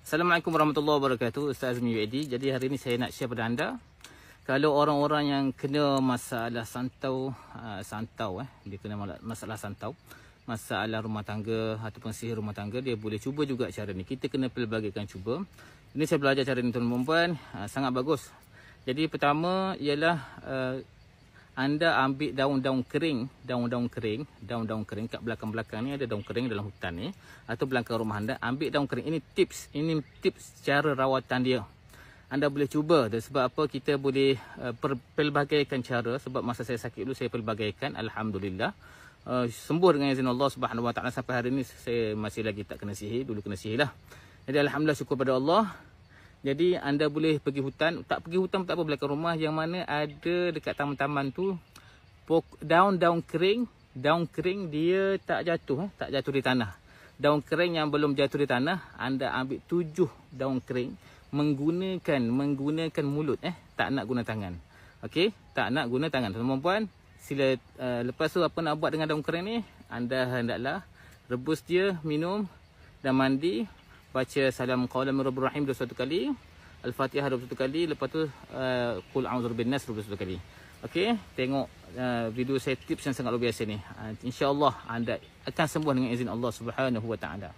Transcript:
Assalamualaikum warahmatullahi wabarakatuh. Ustaz Azmi UAD. Jadi hari ini saya nak share pada anda, kalau orang-orang yang kena masalah santau, dia kena masalah santau, masalah rumah tangga ataupun sihir rumah tangga, dia boleh cuba juga cara ni. Kita kena pelbagikan cuba. Ini saya belajar cara ni tuan-tuan perempuan, sangat bagus. Jadi pertama ialah anda ambil daun-daun kering kat belakang-belakang ni, ada daun kering dalam hutan ni atau belakang rumah anda, ambil daun kering. Ini tips cara rawatan dia. Anda boleh cuba. Dan sebab apa kita boleh pelbagaikan cara, sebab masa saya sakit dulu saya pelbagaikan, alhamdulillah sembuh dengan izin Allah Subhanahu Wa Taala. Sampai hari ni saya masih lagi tak kena sihir, dulu kena sihir lah. Jadi alhamdulillah, syukur pada Allah. Jadi anda boleh pergi hutan, tak pergi hutan tak apa, belakang rumah yang mana ada dekat taman-taman tu daun-daun kering dia tak jatuh di tanah. Daun kering yang belum jatuh di tanah, anda ambil 7 daun kering menggunakan mulut, tak nak guna tangan. Okey, tak nak guna tangan. Tuan-tuan, sila lepas tu apa nak buat dengan daun kering ni, anda hendaklah rebus dia, minum dan mandi. Baca salam qaulan min rabbir rahim 21 kali, Al-Fatihah 21 kali, lepas tu qul a'udzu birabbin nas 21 kali. Okey, tengok video saya, tips yang sangat luar biasa ni. Insya-Allah anda akan sembuh dengan izin Allah Subhanahu Wa Taala.